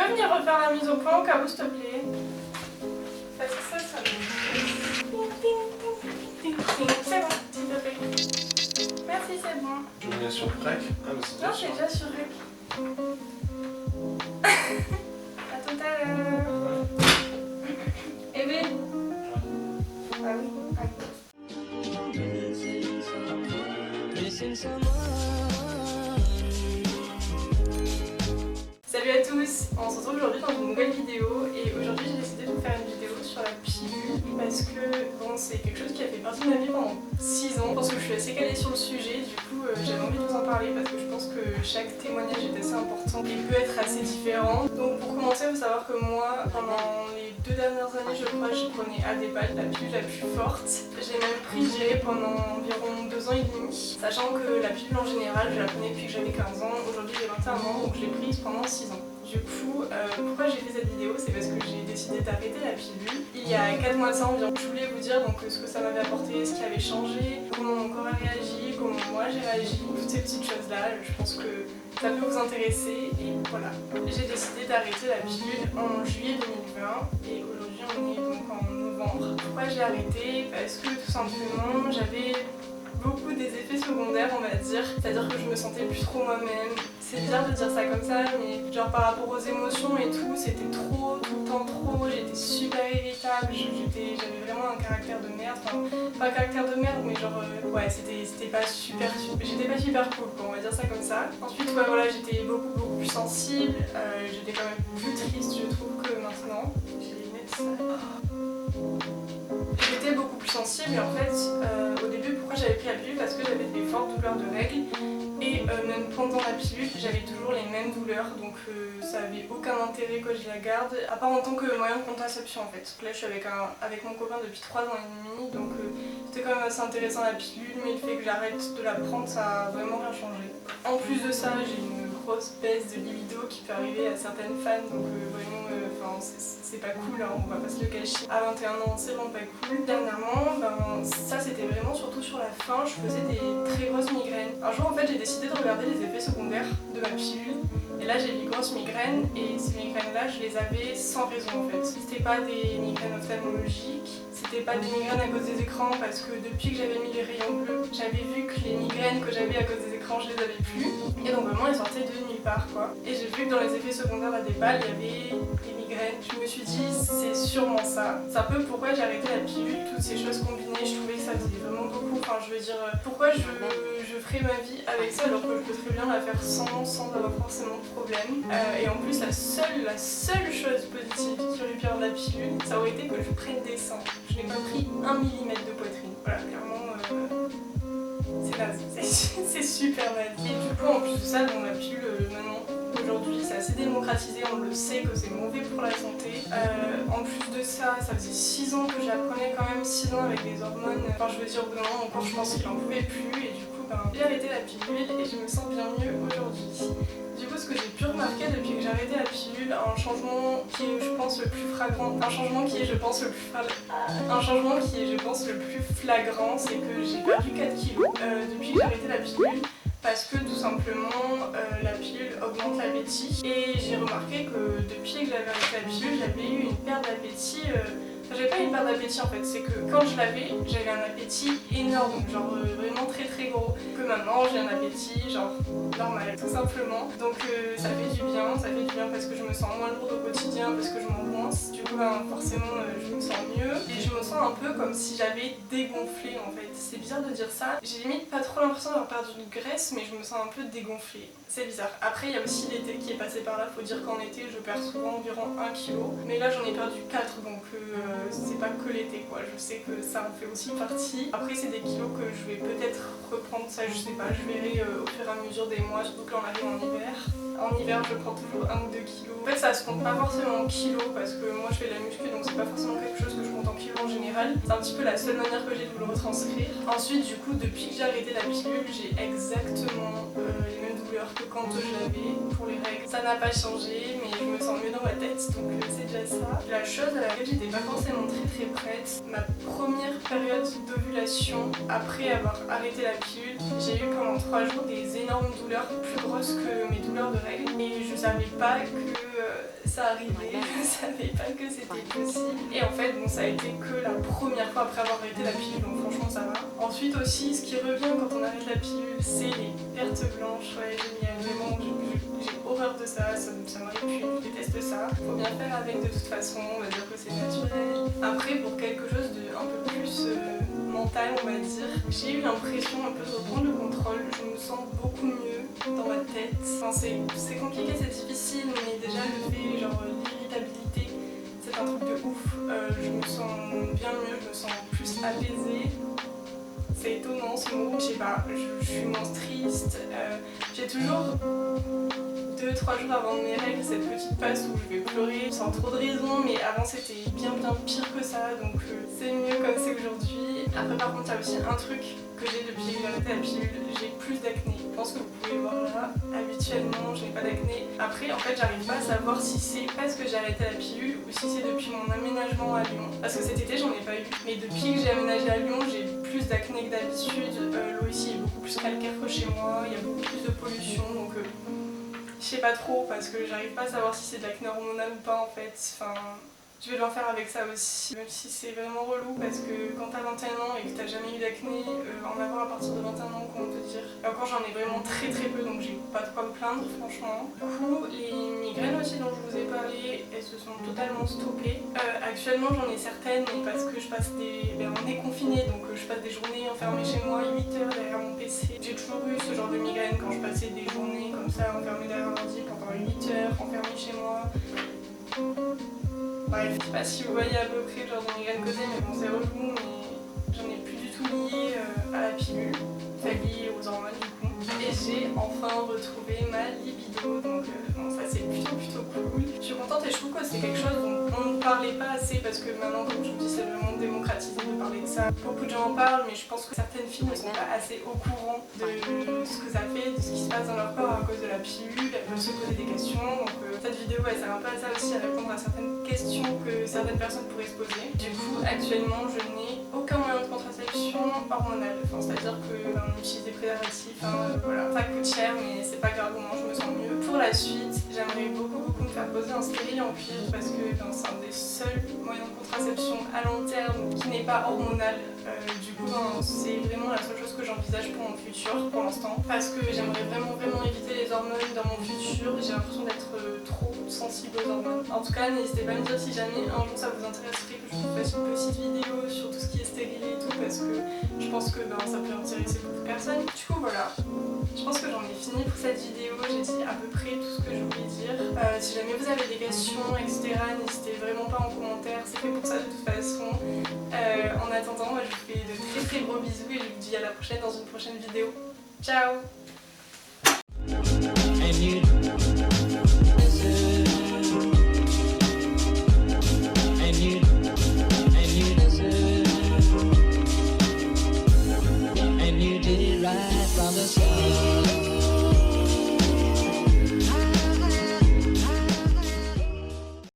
peux venir refaire la mise au point au cas où, s'il te plaît? Parce que ça me... C'est bon, s'il te plaît. Merci, c'est bon. Je me mets sur rec. Ah, mais c'est Non, déjà c'est sur déjà sur rec. À tout à l'heure. Eh oui. Ah oui. Salut à tous, on se retrouve aujourd'hui dans une nouvelle vidéo et aujourd'hui j'ai décidé de vous faire une vidéo sur la pilule parce que bon, c'est quelque chose qui a fait partie de ma vie pendant 6 ans. Je pense que je suis assez calée sur le sujet, du coup j'avais envie de vous en parler parce que je pense que chaque témoignage est assez important et peut être assez différent. Donc pour commencer, il faut savoir que moi, pendant les 2 dernières années, je crois, je prenais Adébal, la pilule la plus forte. J'ai même pris, je dirais, pendant environ 2 ans et demi, sachant que la pilule en général, je la prenais depuis que j'avais 15 ans. Aujourd'hui j'ai 21 ans, donc je l'ai prise pendant 6 ans. Du coup, pourquoi j'ai fait cette vidéo, c'est parce que j'ai décidé d'arrêter la pilule. Il y a 4 mois de ça environ, je voulais vous dire donc, ce que ça m'avait apporté, ce qui avait changé, comment mon corps a réagi, comment moi j'ai réagi, toutes ces petites choses-là. Je pense que ça peut vous intéresser et voilà. J'ai décidé d'arrêter la pilule en juillet 2020 et aujourd'hui on est donc en novembre. Pourquoi j'ai arrêté? Parce que tout simplement j'avais beaucoup des effets secondaires, on va dire. C'est-à-dire que je me sentais plus trop moi-même. C'est bizarre de dire ça comme ça, mais genre par rapport aux émotions et tout, c'était trop, tout le temps trop. J'étais super irritable, j'avais vraiment un caractère de merde. Enfin, pas un caractère de merde, mais genre, ouais, c'était pas super, j'étais pas super cool, quoi, on va dire ça comme ça. Ensuite, ouais, voilà, j'étais beaucoup plus sensible. J'étais quand même plus triste, je trouve, que maintenant. J'ai les lunettes sales. J'étais beaucoup plus sensible et en fait au début pourquoi j'avais pris la pilule, parce que j'avais des fortes douleurs de règles et même pendant la pilule j'avais toujours les mêmes douleurs, donc ça avait aucun intérêt que je la garde à part en tant que moyen de contraception en fait. Là je suis avec mon copain depuis 3 ans et demi, donc c'était quand même assez intéressant la pilule, mais le fait que j'arrête de la prendre ça a vraiment rien changé. En plus de ça j'ai une grosse baisse de libido qui peut arriver à certaines femmes, donc vraiment c'est pas cool, hein, on va pas se le cacher. À 21 ans c'est vraiment pas cool. Dernièrement, ça c'était vraiment surtout sur la fin, je faisais des très grosses migraines. Un jour en fait j'ai décidé de regarder les effets secondaires de ma pilule et là j'ai eu des grosses migraines et ces migraines là je les avais sans raison en fait. C'était pas des migraines ophtalmologiques, c'était pas des migraines à cause des écrans parce que depuis que j'avais mis les rayons bleus, j'avais vu que les migraines que j'avais à cause des écrans je les avais plus et donc vraiment elles sortaient de nulle part quoi. Et j'ai vu que dans les effets secondaires d'Adébal il y avait des migraines. Je me suis dit c'est sûrement ça. C'est un peu pourquoi j'ai arrêté la pilule, toutes ces choses combinées, je trouvais que ça faisait vraiment beaucoup. Enfin je veux dire, pourquoi je ferais ma vie avec ça alors que je peux très bien la faire sans avoir forcément de problème. Et en plus la seule chose positive qui aurait pu avoir de la pilule, ça aurait été que je prenne des seins. Je n'ai pas pris 1 millimètre de poitrine. Voilà, clairement c'est naze, c'est super naze. Et du coup en plus de ça, dans la pilule maintenant, aujourd'hui c'est assez démocratisé, on le sait que c'est mauvais pour la santé. En plus de ça, ça faisait 6 ans que j'apprenais quand même, 6 ans avec des hormones. Enfin je veux dire au bout d'un moment mon corps je pense qu'il en pouvait plus et du coup j'ai arrêté la pilule et je me sens bien mieux aujourd'hui. Du coup ce que j'ai pu remarquer depuis que j'ai arrêté la pilule, un changement qui est je pense le plus flagrant, un changement qui est je pense le plus flagrant, c'est que j'ai perdu 4 kilos depuis que j'ai arrêté la pilule. Parce que tout simplement la pilule augmente l'appétit et j'ai remarqué que depuis que j'avais arrêté la pilule j'avais eu une perte d'appétit. J'avais pas une perte d'appétit en fait, c'est que quand je l'avais, j'avais un appétit énorme, genre vraiment très gros. Que maintenant j'ai un appétit genre normal tout simplement. Donc ça fait du bien parce que je me sens moins lourde au quotidien, parce que je m'en pense. Du coup forcément je me sens mieux et je me sens un peu comme si j'avais dégonflé en fait. C'est bizarre de dire ça, j'ai limite pas trop l'impression d'avoir perdu de graisse mais je me sens un peu dégonflée. C'est bizarre. Après il y a aussi l'été qui est passé par là, faut dire qu'en été je perds souvent environ 1 kg. Mais là j'en ai perdu 4 donc c'est pas que l'été quoi, je sais que ça en fait aussi partie. Après c'est des kilos que je vais peut-être reprendre, ça je sais pas, je verrai au fur et à mesure des mois, surtout quand on arrive en hiver. En hiver je prends toujours 1 ou 2 kilos. En fait ça se compte pas forcément en kilos parce que moi je fais de la muscu donc c'est pas forcément quelque chose que je compte en kilos en général. C'est un petit peu la seule manière que j'ai de vous le retranscrire. Ensuite du coup depuis que j'ai arrêté la pilule j'ai exactement les mêmes douleurs douleur que quand je l'avais pour les règles. Ça n'a pas changé, mais je me sens mieux dans ma tête, donc c'est déjà ça. La chose à laquelle j'étais pas forcément très prête, ma première période d'ovulation, après avoir arrêté la pilule, j'ai eu pendant 3 jours des énormes douleurs, plus grosses que mes douleurs de règles, et je savais pas que ça arrivait, je savais pas que c'était possible. Et en fait, bon, ça a été que la première fois après avoir arrêté la pilule, donc franchement ça va. Ensuite aussi, ce qui revient quand on arrête la pilule, c'est les pertes blanches. Ouais, génial, vraiment, j'ai horreur de ça, ça m'arrive, je déteste ça. Faut bien faire avec de toute façon, on va dire que c'est naturel. Après, pour quelque chose de un peu plus mental, on va dire, j'ai eu l'impression un peu de reprendre le contrôle. Je me sens beaucoup mieux dans ma tête. Enfin, c'est compliqué, c'est difficile, mais déjà le fait, genre l'irritabilité, c'est un truc de ouf. Je me sens bien mieux, je me sens plus apaisée. C'est étonnant ce mot, je sais pas, je suis moins triste. J'ai toujours 2-3 jours avant mes règles cette petite passe où je vais pleurer sans trop de raison, mais avant c'était bien pire que ça, donc c'est mieux comme c'est aujourd'hui. Après par contre il y a aussi un truc que j'ai depuis que j'ai arrêté la pilule, j'ai plus d'acné. Je pense que vous pouvez voir là, habituellement je n'ai pas d'acné. Après en fait j'arrive pas à savoir si c'est parce que j'ai arrêté la pilule ou si c'est depuis mon aménagement à Lyon. Parce que cet été j'en ai pas eu, mais depuis que j'ai aménagé à Lyon j'ai plus d'acné que d'habitude. L'eau ici est beaucoup plus calcaire que chez moi, il y a beaucoup plus de pollution, donc je sais pas trop parce que j'arrive pas à savoir si c'est de l'acné hormonal ou pas en fait. Enfin, je vais devoir faire avec ça aussi, même si c'est vraiment relou parce que quand t'as 21 ans et que t'as jamais eu d'acné, en avoir à partir de 21 ans, comment te dire. Et encore j'en ai vraiment très peu donc j'ai pas de quoi me plaindre franchement. Du coup, les migraines aussi dont je vous ai parlé, elles se sont totalement stoppées. Actuellement j'en ai certaines mais parce que je passe on est confiné donc je passe des journées enfermée chez moi 8 heures derrière mon PC. J'ai toujours eu ce genre de migraine quand je passais des journées comme ça enfermée derrière l'ordi pendant 8 heures enfermée chez moi. Bref, je sais pas si vous voyez à peu près le genre de migraine que j'ai, mais bon c'est relou, mais j'en ai plus du tout lié à la pilule, enfin lié aux hormones du coup. Et j'ai enfin retrouvé ma libido, donc bon, ça c'est plutôt cool. Je suis contente et je trouve que c'est quelque chose dont on ne parlait pas assez parce que maintenant comme je vous dis c'est vraiment démocratisé de parler de ça. Beaucoup de gens en parlent mais je pense que certaines filles ne sont pas assez au courant de ce que ça fait, de ce qui se passe dans leur corps à cause de la pilule, elles peuvent se poser des questions. Donc cette vidéo elle sert un peu à ça aussi, à répondre à certaines questions que certaines personnes pourraient se poser. Du coup actuellement je n'ai aucun moyen de contraception hormonale, enfin, c'est-à-dire qu'on utilise des préservatifs, voilà. Ça coûte cher mais c'est pas grave, au moins je me sens mieux. Pour la suite, j'aimerais beaucoup me faire poser un stérilet en cuivre parce que c'est un des seuls moyens de contraception à long terme qui n'est pas hormonal. Du coup, c'est vraiment la seule chose que j'envisage pour mon futur pour l'instant parce que j'aimerais vraiment éviter les hormones dans mon futur. J'ai l'impression d'être trop sensible aux hormones. En tout cas, n'hésitez pas à me dire si jamais un jour ça vous intéresserait que je vous fasse une petite vidéo sur tout ce qui est stérilet et tout parce que je pense que ça peut intéresser beaucoup de personnes. Du coup, voilà. Je pense que j'en ai fini pour cette vidéo, j'ai dit à peu près tout ce que je voulais dire. Si jamais vous avez des questions, etc., n'hésitez vraiment pas en commentaire, c'est fait pour ça de toute façon. En attendant, moi je vous fais de très gros bisous et je vous dis à la prochaine dans une prochaine vidéo. Ciao! From the sun.